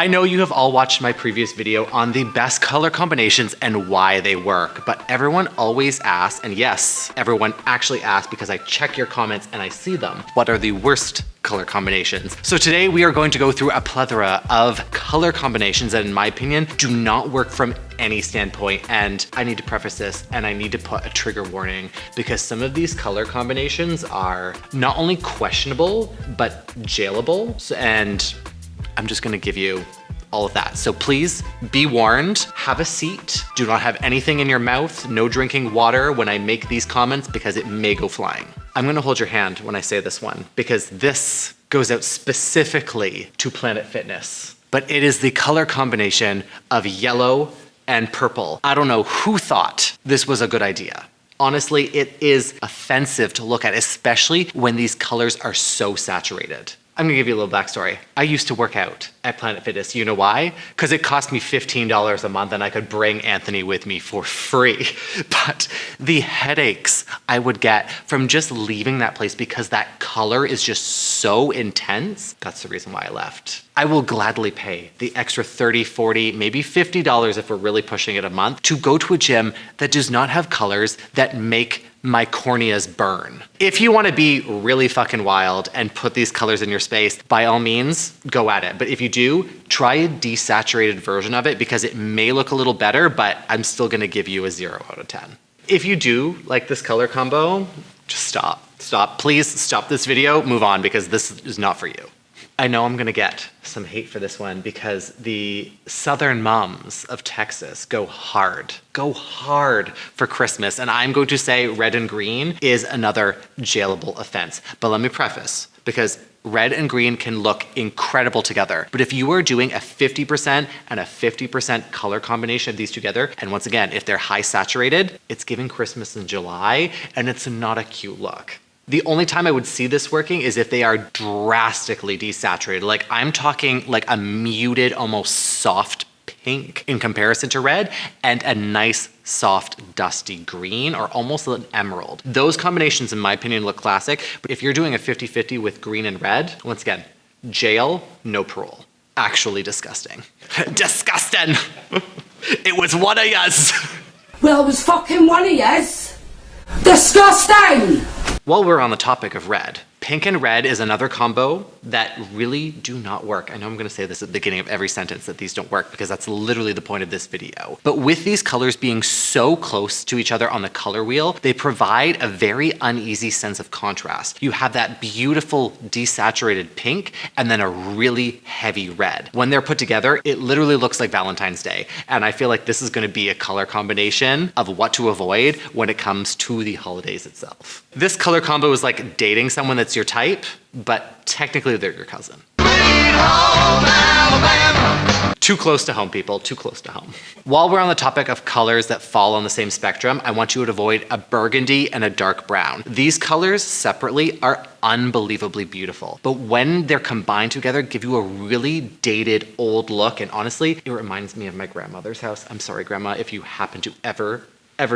I know you have all watched my previous video on the best color combinations and why they work, but everyone always asks, and yes, everyone actually asks because I check your comments and I see them, what are the worst color combinations? So today we are going to go through a plethora of color combinations that in my opinion do not work from any standpoint. And I need to preface this and I need to put a trigger warning because some of these color combinations are not only questionable, but jailable. And I'm just gonna give you all of that. So please be warned, have a seat, do not have anything in your mouth, no drinking water when I make these comments because it may go flying. I'm gonna hold your hand when I say this one because this goes out specifically to Planet Fitness, but it is the color combination of yellow and purple. I don't know who thought this was a good idea. Honestly, it is offensive to look at, especially when these colors are so saturated. I'm gonna give you a little backstory. I used to work out at Planet Fitness. You know why? Because it cost me $15 a month and I could bring Anthony with me for free. But the headaches I would get from just leaving that place because that color is just so intense, that's the reason why I left. I will gladly pay the extra $30, $40, maybe $50 if we're really pushing it a month to go to a gym that does not have colors that make my corneas burn. If you wanna be really fucking wild and put these colors in your space, by all means, go at it. But if you do, try a desaturated version of it because it may look a little better, but I'm still gonna give you a 0 out of 10. If you do like this color combo, just stop. Stop, please stop this video, move on because this is not for you. I know I'm gonna get some hate for this one because the Southern moms of Texas go hard for Christmas. And I'm going to say red and green is another jailable offense. But let me preface, because red and green can look incredible together. But if you are doing a 50% and a 50% color combination of these together, and once again, if they're high saturated, it's giving Christmas in July and it's not a cute look. The only time I would see this working is if they are drastically desaturated. Like I'm talking like a muted, almost soft pink in comparison to red and a nice soft dusty green or almost an emerald. Those combinations in my opinion look classic, but if you're doing a 50-50 with green and red, once again, jail, no parole. Actually disgusting. Disgusting! It was one of yous. Well, it was fucking one of yous. Disgusting! While we're on the topic of red, pink and red is another combo that really do not work. I know I'm gonna say this at the beginning of every sentence that these don't work because that's literally the point of this video. But with these colors being so close to each other on the color wheel, they provide a very uneasy sense of contrast. You have that beautiful desaturated pink and then a really heavy red. When they're put together, it literally looks like Valentine's Day. And I feel like this is gonna be a color combination of what to avoid when it comes to the holidays itself. This color combo is like dating someone that's your type, but technically they're your cousin. Too close to home, people, too close to home. While we're on the topic of colors that fall on the same spectrum, I want you to avoid a burgundy and a dark brown. These colors separately are unbelievably beautiful, but when they're combined together, give you a really dated old look. And honestly, it reminds me of my grandmother's house. I'm sorry, Grandma, if you happen to ever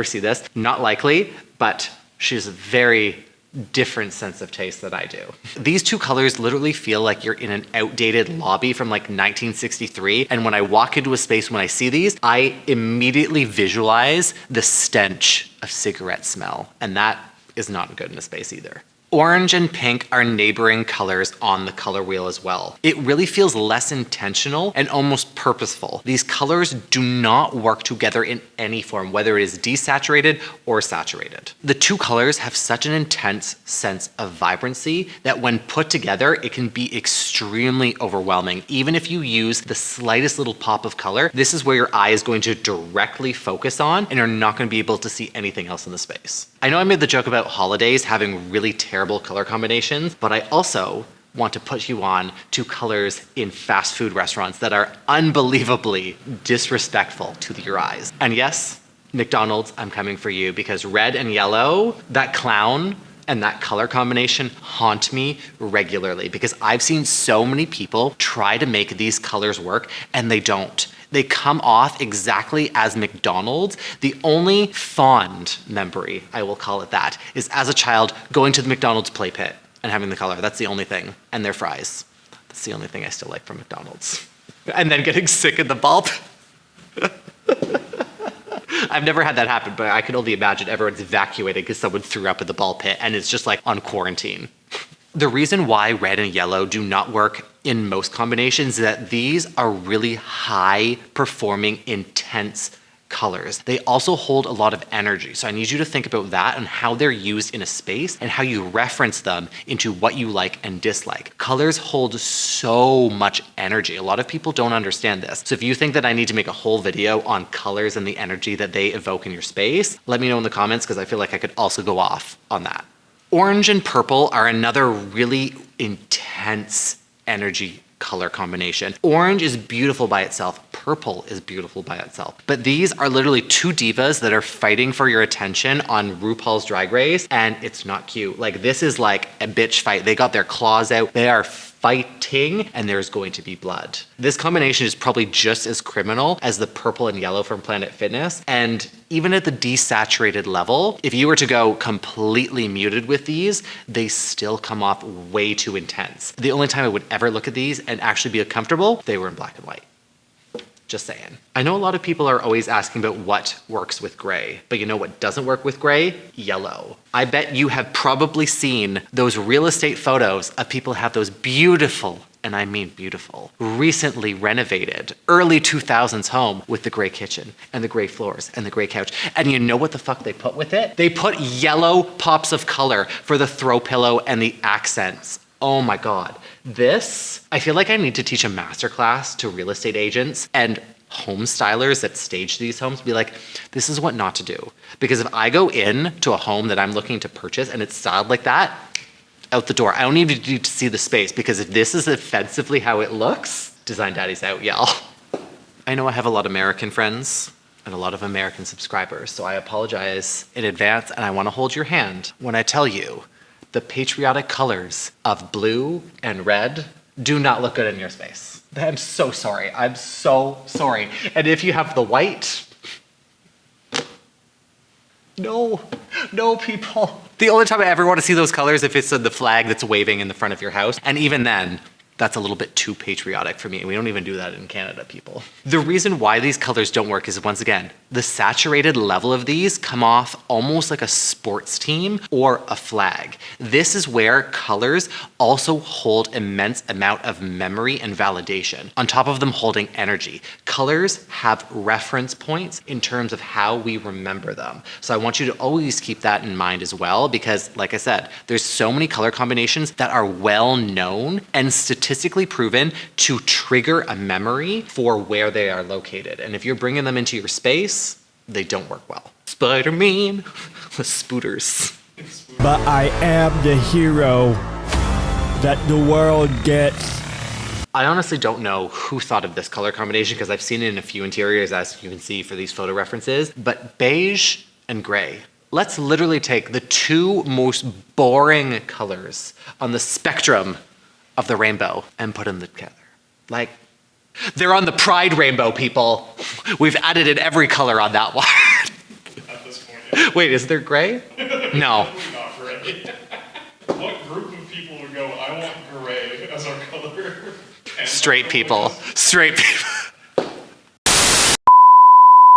see this. Not likely, but she's a very different sense of taste that I do. These two colors literally feel like you're in an outdated lobby from like 1963. And when I walk into a space, when I see these, I immediately visualize the stench of cigarette smell. And that is not good in a space either. Orange and pink are neighboring colors on the color wheel as well. It really feels less intentional and almost purposeful. These colors do not work together in any form, whether it is desaturated or saturated. The two colors have such an intense sense of vibrancy that when put together, it can be extremely overwhelming. Even if you use the slightest little pop of color, this is where your eye is going to directly focus on and you're not going to be able to see anything else in the space. I know I made the joke about holidays having really terrible color combinations, but I also want to put you on to colors in fast food restaurants that are unbelievably disrespectful to your eyes. And yes, McDonald's, I'm coming for you because red and yellow, that clown and that color combination haunt me regularly because I've seen so many people try to make these colors work and they don't. They come off exactly as McDonald's. The only fond memory, I will call it that, is as a child going to the McDonald's play pit and having the color. That's the only thing. And their fries. That's the only thing I still like from McDonald's. and then getting sick in the ball pit. I've never had that happen, but I can only imagine everyone's evacuating because someone threw up in the ball pit and it's just like on quarantine. The reason why red and yellow do not work in most combinations is that these are really high performing, intense colors. They also hold a lot of energy. So I need you to think about that and how they're used in a space and how you reference them into what you like and dislike. Colors hold so much energy. A lot of people don't understand this. So if you think that I need to make a whole video on colors and the energy that they evoke in your space, let me know in the comments because I feel like I could also go off on that. Orange and purple are another really intense energy color combination. Orange is beautiful by itself. Purple is beautiful by itself. But these are literally two divas that are fighting for your attention on RuPaul's Drag Race, and it's not cute. Like, this is like a bitch fight. They got their claws out. They are fighting, and there's going to be blood. This combination is probably just as criminal as the purple and yellow from Planet Fitness. And even at the desaturated level, if you were to go completely muted with these, they still come off way too intense. The only time I would ever look at these and actually be comfortable, they were in black and white. Just saying. I know a lot of people are always asking about what works with gray, but you know what doesn't work with gray? Yellow. I bet you have probably seen those real estate photos of people who have those beautiful, and I mean beautiful, recently renovated, early 2000s home with the gray kitchen and the gray floors and the gray couch. And you know what the fuck they put with it? They put yellow pops of color for the throw pillow and the accents. Oh my God. This, I feel like I need to teach a masterclass to real estate agents and home stylers that stage these homes, be like, this is what not to do. Because if I go in to a home that I'm looking to purchase and it's styled like that, out the door. I don't even need to see the space, because if this is offensively how it looks, Design Daddy's out, y'all. I know I have a lot of American friends and a lot of American subscribers, so I apologize in advance, and I want to hold your hand when I tell you the patriotic colors of blue and red do not look good in your space. I'm so sorry. I'm so sorry. And if you have the white, no, people. The only time I ever want to see those colors if it's the flag that's waving in the front of your house. And even then, that's a little bit too patriotic for me. We don't even do that in Canada, people. The reason why these colors don't work is, once again, the saturated level of these come off almost like a sports team or a flag. This is where colors also hold immense amount of memory and validation, on top of them holding energy. Colors have reference points in terms of how we remember them. So I want you to always keep that in mind as well, because like I said, there's so many color combinations that are well known and statistically proven to trigger a memory for where they are located. And if you're bringing them into your space, they don't work well. Spider-Man with spooters. But I am the hero that the world gets. I honestly don't know who thought of this color combination, because I've seen it in a few interiors, as you can see for these photo references, but beige and gray. Let's literally take the two most boring colors on the spectrum of the rainbow and put them together. Like, they're on the pride rainbow, people. We've added in every color on that one. At this point, yeah. Wait, is there gray? No. Definitely not gray. What group of people would go, I want gray as our color? And Straight people. Straight people.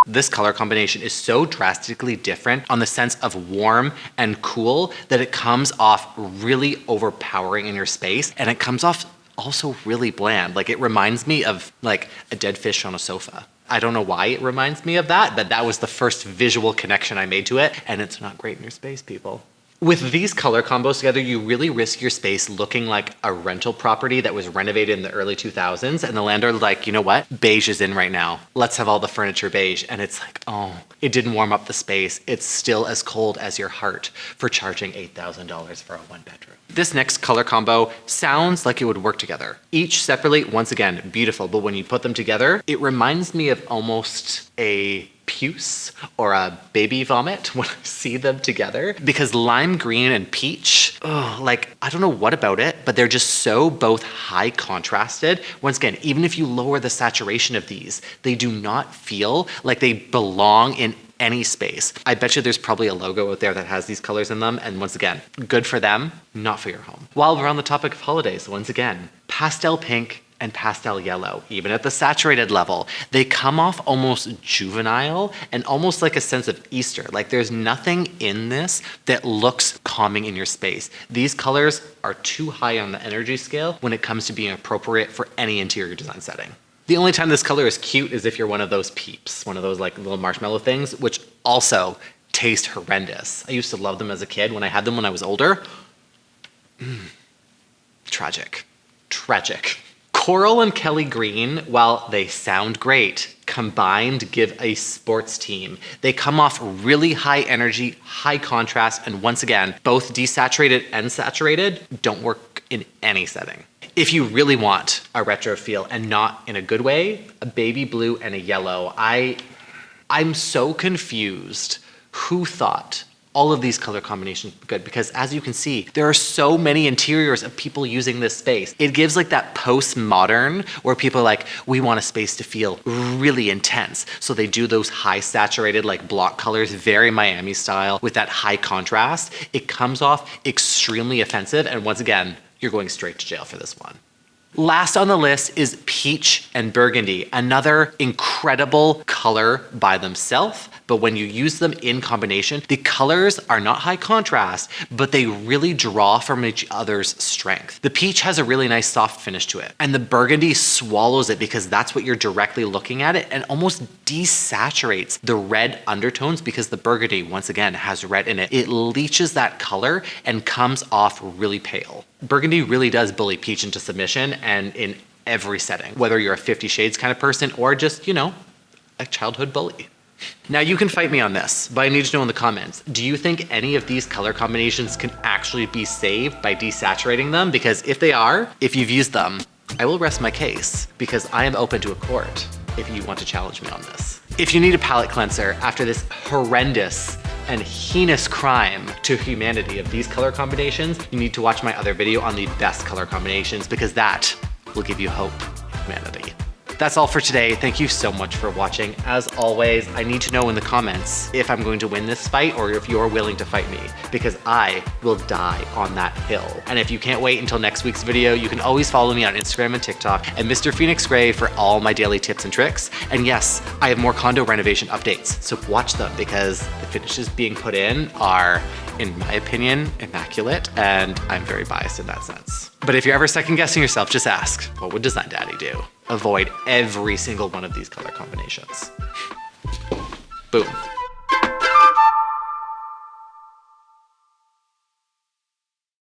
This color combination is so drastically different on the sense of warm and cool that it comes off really overpowering in your space, and it comes off also really bland. Like, it reminds me of like a dead fish on a sofa. I don't know why it reminds me of that, but that was the first visual connection I made to it, and it's not great in your space, people. With these color combos together, you really risk your space looking like a rental property that was renovated in the early 2000s, and the landlord like, you know what? Beige is in right now. Let's have all the furniture beige. And it's like, oh, it didn't warm up the space. It's still as cold as your heart for charging $8,000 for a one bedroom. This next color combo sounds like it would work together. Each separately, once again, beautiful, but when you put them together, it reminds me of almost a puce or a baby vomit when I see them together, because lime green and peach, like, I don't know what about it, but they're just so both high contrasted. Once again, even if you lower the saturation of these, they do not feel like they belong in any space. I bet you there's probably a logo out there that has these colors in them, and once again, good for them, not for your home. While we're on the topic of holidays, once again, pastel pink and pastel yellow, even at the saturated level. They come off almost juvenile and almost like a sense of Easter. Like there's nothing in this that looks calming in your space. These colors are too high on the energy scale when it comes to being appropriate for any interior design setting. The only time this color is cute is if you're one of those peeps, one of those like little marshmallow things, which also taste horrendous. I used to love them as a kid. When I had them when I was older, tragic. Coral and Kelly Green, while they sound great, combined give a sports team. They come off really high energy, high contrast, and once again, both desaturated and saturated don't work in any setting. If you really want a retro feel and not in a good way, a baby blue and a yellow, I'm so confused. Who thought all of these color combinations were good? Because as you can see, there are so many interiors of people using this space. It gives like that postmodern where people are like, we want a space to feel really intense. So they do those high saturated like block colors, very Miami style with that high contrast. It comes off extremely offensive. And once again, you're going straight to jail for this one. Last on the list is peach and burgundy, another incredible color by themselves, but when you use them in combination, the colors are not high contrast, but they really draw from each other's strength. The peach has a really nice soft finish to it, and the burgundy swallows it because that's what you're directly looking at it and almost desaturates the red undertones because the burgundy, once again, has red in it. It leaches that color and comes off really pale. Burgundy really does bully peach into submission and in every setting, whether you're a 50 Shades kind of person or just, you know, a childhood bully. Now you can fight me on this, but I need to know in the comments, do you think any of these color combinations can actually be saved by desaturating them? Because if they are, if you've used them, I will rest my case because I am open to a court if you want to challenge me on this. If you need a palette cleanser after this horrendous and heinous crime to humanity of these color combinations, you need to watch my other video on the best color combinations because that will give you hope, humanity. That's all for today. Thank you so much for watching. As always, I need to know in the comments if I'm going to win this fight or if you're willing to fight me, because I will die on that hill. And if you can't wait until next week's video, you can always follow me on Instagram and TikTok at Mr. Phoenix Gray for all my daily tips and tricks. And yes, I have more condo renovation updates, so watch them because the finishes being put in are, in my opinion, immaculate, and I'm very biased in that sense. But if you're ever second guessing yourself, just ask, what would Design Daddy do? Avoid every single one of these color combinations. Boom.